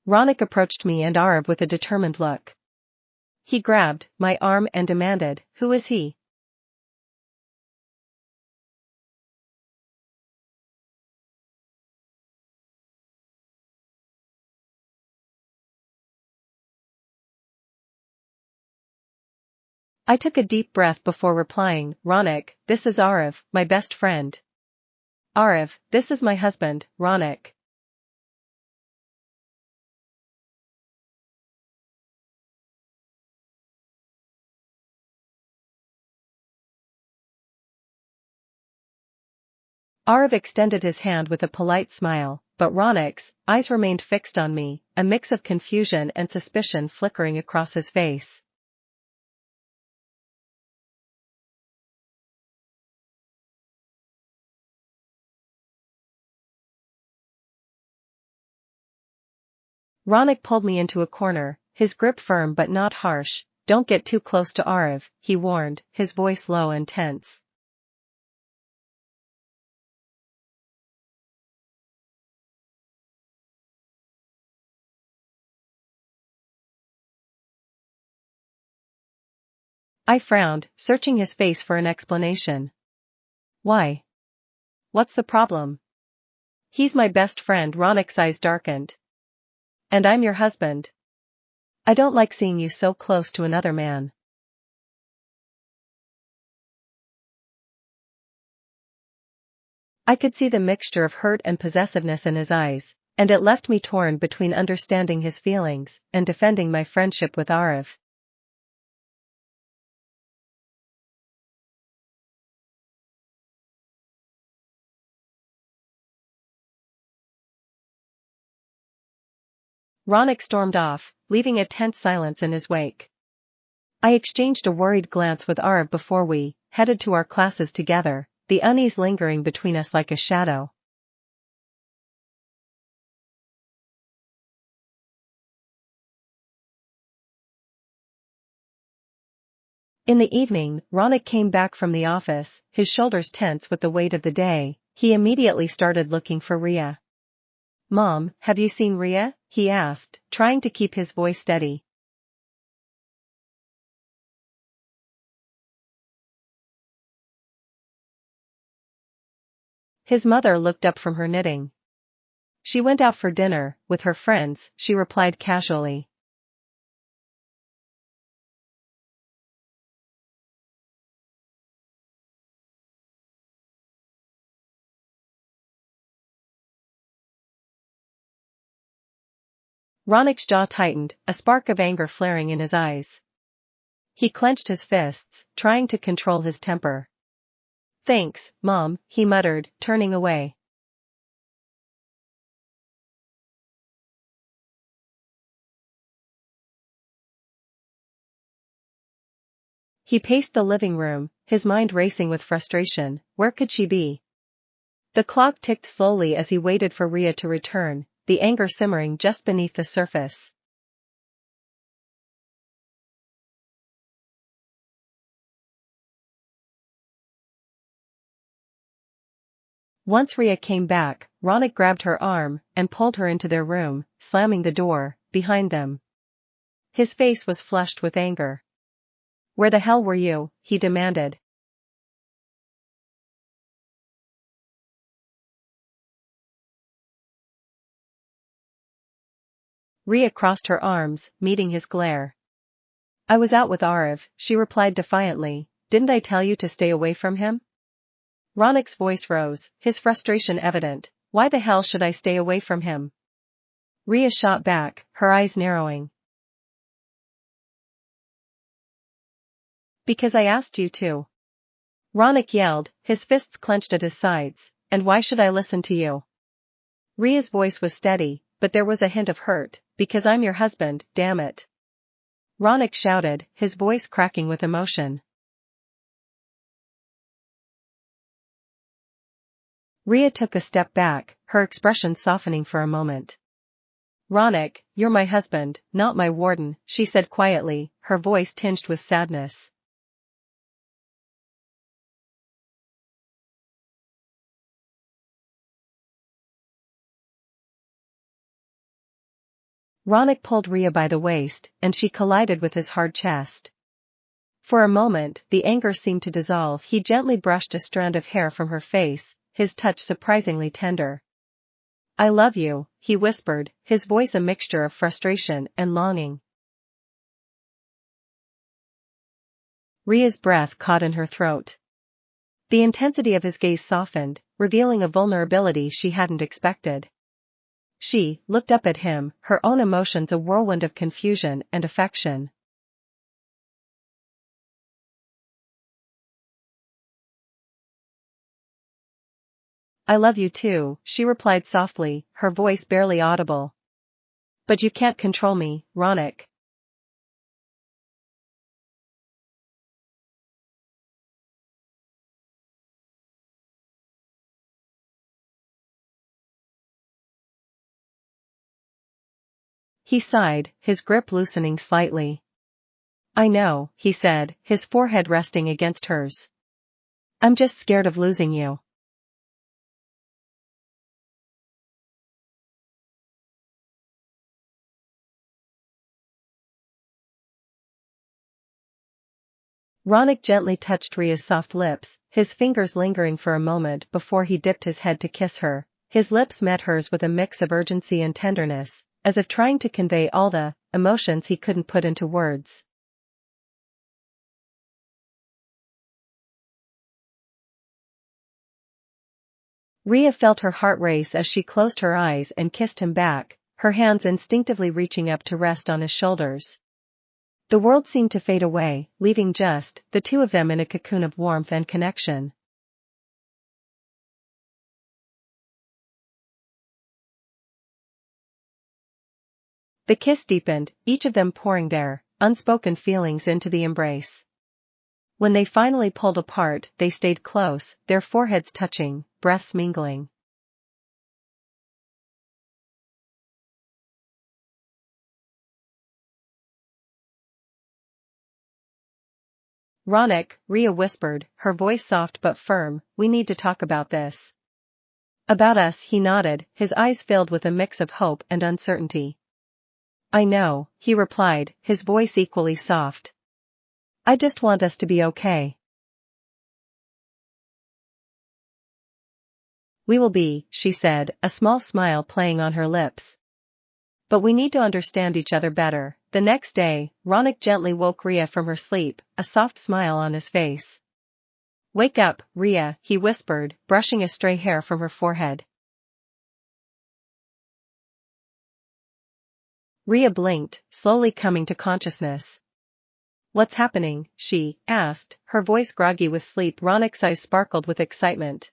Ronak approached me and Arav with a determined look. He grabbed my arm and demanded, "Who is he?" I took a deep breath before replying, "Ronak, this is Arav, my best friend." "Arav, this is my husband, Ronak." Arav extended his hand with a polite smile, but Ronak's eyes remained fixed on me, a mix of confusion and suspicion flickering across his face. Ronak pulled me into a corner, his grip firm but not harsh. "Don't get too close to Arav," he warned, his voice low and tense. I frowned, searching his face for an explanation. "Why? What's the problem?" "He's my best friend." Ronak's eyes darkened. "And I'm your husband. I don't like seeing you so close to another man." I could see the mixture of hurt and possessiveness in his eyes, and it left me torn between understanding his feelings and defending my friendship with Arav. Ronak stormed off, leaving a tense silence in his wake. I exchanged a worried glance with Arav before we headed to our classes together, the unease lingering between us like a shadow. In the evening, Ronak came back from the office, his shoulders tense with the weight of the day. He immediately started looking for Ria. "Mom, have you seen Ria?" he asked, trying to keep his voice steady. His mother looked up from her knitting. "She went out for dinner, with her friends," she replied casually. Ronak's jaw tightened, a spark of anger flaring in his eyes. He clenched his fists, trying to control his temper. "Thanks, Mom," he muttered, turning away. He paced the living room, his mind racing with frustration. Where could she be? The clock ticked slowly as he waited for Ria to return, the anger simmering just beneath the surface. Once Ria came back, Ronak grabbed her arm and pulled her into their room, slamming the door behind them. His face was flushed with anger. "Where the hell were you?" he demanded. Ria crossed her arms, meeting his glare. "I was out with Arav," she replied defiantly. "Didn't I tell you to stay away from him?" Ronak's voice rose, his frustration evident. "Why the hell should I stay away from him?" Ria shot back, her eyes narrowing. "Because I asked you to." Ronak yelled, his fists clenched at his sides. "And why should I listen to you?" Ria's voice was steady, but there was a hint of hurt. "Because I'm your husband, damn it." Ronak shouted, his voice cracking with emotion. Ria took a step back, her expression softening for a moment. "Ronak, you're my husband, not my warden," she said quietly, her voice tinged with sadness. Ronak pulled Rhea by the waist, and she collided with his hard chest. For a moment, the anger seemed to dissolve. He gently brushed a strand of hair from her face, his touch surprisingly tender. "I love you," he whispered, his voice a mixture of frustration and longing. Rhea's breath caught in her throat. The intensity of his gaze softened, revealing a vulnerability she hadn't expected. She looked up at him, her own emotions a whirlwind of confusion and affection. "I love you too," she replied softly, her voice barely audible. "But you can't control me, Ronak." He sighed, his grip loosening slightly. "I know," he said, his forehead resting against hers. "I'm just scared of losing you." Ronak gently touched Rhea's soft lips, his fingers lingering for a moment before he dipped his head to kiss her. His lips met hers with a mix of urgency and tenderness, as if trying to convey all the emotions he couldn't put into words. Rhea felt her heart race as she closed her eyes and kissed him back, her hands instinctively reaching up to rest on his shoulders. The world seemed to fade away, leaving just the two of them in a cocoon of warmth and connection. The kiss deepened, each of them pouring their unspoken feelings into the embrace. When they finally pulled apart, they stayed close, their foreheads touching, breaths mingling. "Ronak," Rhea whispered, her voice soft but firm, "we need to talk about this." "About us," he nodded, his eyes filled with a mix of hope and uncertainty. "I know," he replied, his voice equally soft. "I just want us to be okay." "We will be," she said, a small smile playing on her lips. "But we need to understand each other better." The next day, Ronak gently woke Rhea from her sleep, a soft smile on his face. "Wake up, Rhea," he whispered, brushing a stray hair from her forehead. Rhea blinked, slowly coming to consciousness. "What's happening?" she asked, her voice groggy with sleep. Ronak's eyes sparkled with excitement.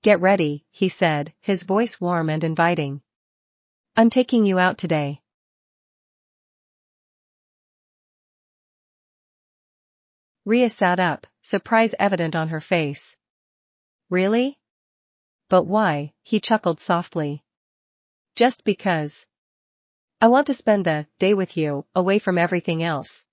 "Get ready," he said, his voice warm and inviting. "I'm taking you out today." Rhea sat up, surprise evident on her face. "Really? But why?" he chuckled softly. "Just because. I want to spend the day with you, away from everything else."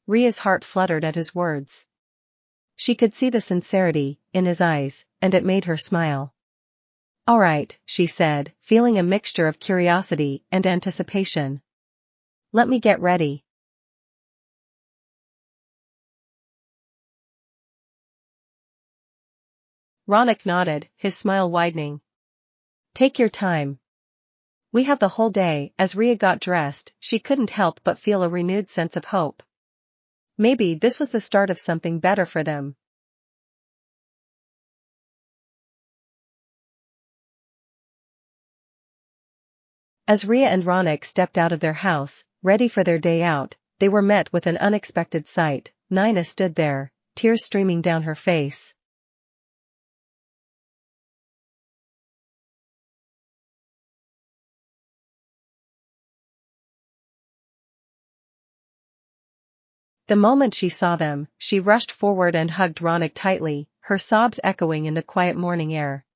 Rhea's heart fluttered at his words. She could see the sincerity in his eyes, and it made her smile. "All right," she said, feeling a mixture of curiosity and anticipation. "Let me get ready." Ronak nodded, his smile widening. "Take your time. We have the whole day." As Rhea got dressed, she couldn't help but feel a renewed sense of hope. Maybe this was the start of something better for them. As Rhea and Ronak stepped out of their house, ready for their day out, they were met with an unexpected sight. Nina stood there, tears streaming down her face. The moment she saw them, she rushed forward and hugged Ronak tightly, her sobs echoing in the quiet morning air.